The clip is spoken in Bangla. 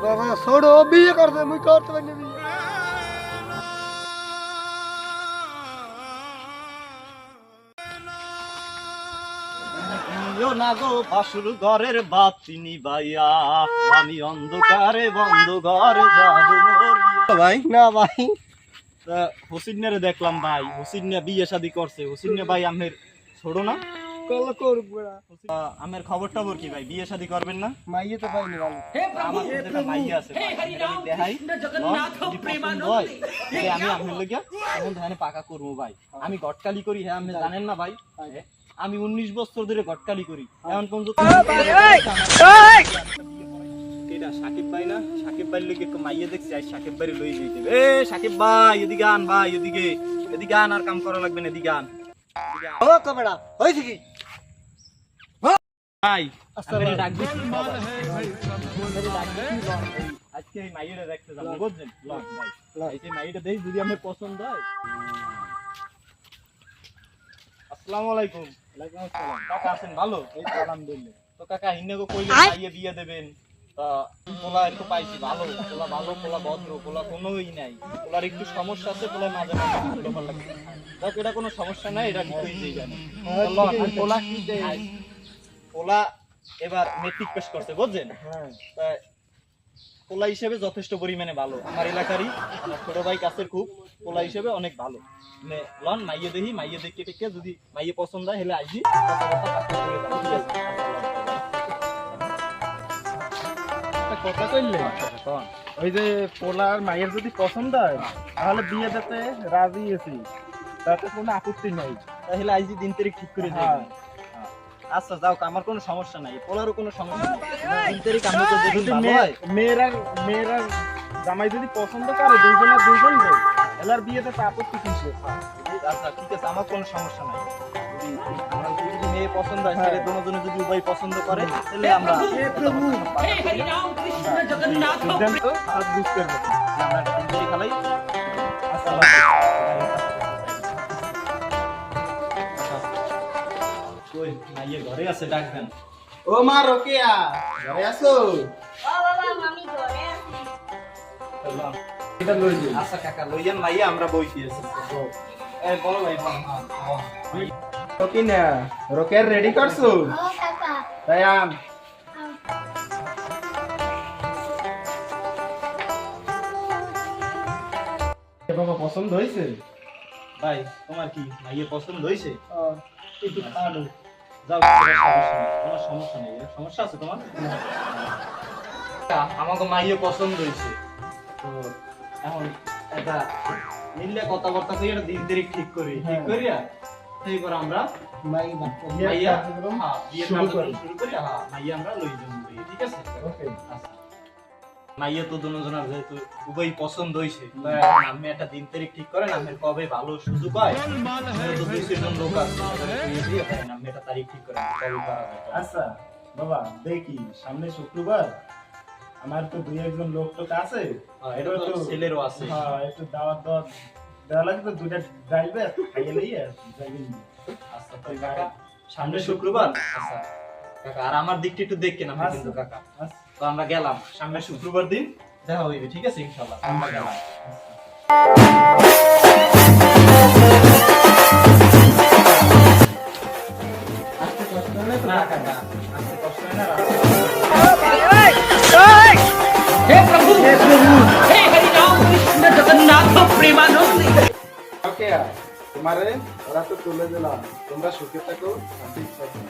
बाबा छोड़ो बिये कर दे मुई करते बने बिये यो ना गो बासुर घरेर बाती निभाइया আমি অন্ধকারে বন্ধ ঘরে যাব মরিয়া ভাই ना भाई তা হোসিনের দেখলাম ভাই হোসিন বিয়ে শাদী করছে হোসিন ভাই আমের ছোড়ো না कल कर बड़ा আমের খবরটা কি ভাই বিয়ে শাদী করবেন না माइये तो भाई निकाल আমার যেটা মাইয়া আছে দেখাই আমি আপনার লগিয়া এখন ধানে পাকা করবো ভাই আমি গটকালি করি হ্যাঁ আপনি জানেন না ভাই আমি 19 বছর ধরে গটকালি করি এখন পর্যন্ত এটা সাকিব ভাই না সাকিব ভাই লগে একটু মাইয়া দেখছি আজ সাকিব ভাই লই যাইতে এ সাকিব ভাই এদিকে আন ভাই এদিকে আন আর কাম করা লাগবে না এদিকে আন ओ का बड़ा होइছে কি ভাই আপনি ডাক দিছি আজকে এই মাইয়াটা দেখতে যাব বুঝছেন ভাই এই মাইয়াটা দেই যদি আমার পছন্দ হয় আসসালামু আলাইকুম ওয়ালাইকুম আসসালাম কাকা আছেন ভালো এই আলহামদুলিল্লাহ তো কাকা হিন্নাগো কইলে মাইয়া বিয়া দেবেন তা পোলা একটু পাইছি ভালো পোলা ভদ্র পোলা কোনোই নাই পোলার একটু সমস্যা আছে পোলা মাঝে মাঝে ছোট ভালো লাগে দেখ এটা কোনো সমস্যা নাই এটা ঠিক হয়ে যাবে পোলা কি দেয় পোলা এবার মেট্রিক পাস করছে বুঝছেন হ্যাঁ তাই পোলা হিসেবে যথেষ্ট পরিমাণে ভালো আমার এলাকারই আমার ছোট ভাই কাছের খুব পোলা হিসেবে অনেক ভালো মানে লন মাইয়ে দেখি মাইয়ে দেখে টেকে যদি মাইয়ে পছন্দ হয় হেলে আইজি কথা কইলে ওই যে পোলার মায়ের যদি পছন্দ হয় তাহলে বিয়ে দিতে রাজি আছি তাতে কোনো আপত্তি নাই তাহলে আইজি দিন তারিখ ঠিক করে দিই আচ্ছা যাও আমার কোনো সমস্যা নাই পোলারও কোনো সমস্যা নাই দিন তারিখ আমরা তো দেখি ভালো হয় মেয়েরা জামাই যদি পছন্দ করে দুইজন যায় এলার বিয়েতে তো আপত্তি কিসে আচ্ছা ঠিক আছে আমার কোনো সমস্যা নাই আমার যদি মেয়ে পছন্দ হয় তাহলে দুজনে যদি উভয় পছন্দ করে তাহলে আমরা প্রভু হে হরি রাম কৃষ্ণ জগন্নাথ সিদ্ধান্ত আর বুঝতে পারবো আমরা দিন তারিখ খালাই কই মাইয়ে ঘরে আছে ডাক দেন ও মা রোকেয়া ঘরে আছো ও বাবা আমি ঘরে আছি এটা লই যাই আচ্ছা কাকা লইয়ান মাইয়া আমরা বইছি আছি এই বলো ভাই রোকিনা রোকেয়ার রেডি করছো ও কাকা তাই আম বাবা পছন্দ হয়েছে ভাই তোমার কি মাইয়ে পছন্দ হইছে একটু খাড়ো যাও তোমার সমস্যা নেই সমস্যা আছে তোমার আমাকে মাইয়ে পছন্দ হয়েছে তো এখন এটা মিললে কথাবার্তা কই এটা দিন তারিখ ঠিক করি ঠিক করিয়া সেইবার আমরা মাইয়া হ্যাঁ বিয়ে শুরু করি হ্যাঁ মাইয়া আমরা লই যাব ঠিক আছে ওকে আচ্ছা মাইয়া তো দুজনের যেহেতু উভয় পছন্দ হইছে আমি একটা দিন তারিখ ঠিক করেন আমি কবে ভালো সুযোগ হয় তো দুই তিনজন লোক আছে আমি একটা তারিখ ঠিক করেন কবে করা যায় আচ্ছা বাবা দেখি সামনে শুক্রবার আমার তো দুই একজন লোক টোক আছে এটা তো ছেলেরও আছে হ্যাঁ একটু দাওয়াত দেওয়া লাগে তো দুইটা যাইবে খাইয়ে লইয়া যাইবেন আচ্ছা তো কাকা সামনে শুক্রবার আচ্ছা কাকা আর আমার দিকটা একটু দেখেন আপনি কিন্তু কাকা তো আমরা গেলাম সামনে শুক্রবার দিন দেখা হইবে ঠিক আছে ইনশাআল্লাহ আমরা গেলাম আজকে কষ্ট হলে তো না কাকা আজকে কষ্ট হয় না हे प्रभु हे हरि राम कृष्ण जगन्नाथ प्रेमानंद ওকে তোমারে ওরা তো তুলে দিলাম তোমরা সুখে থাকো শান্তি থাকো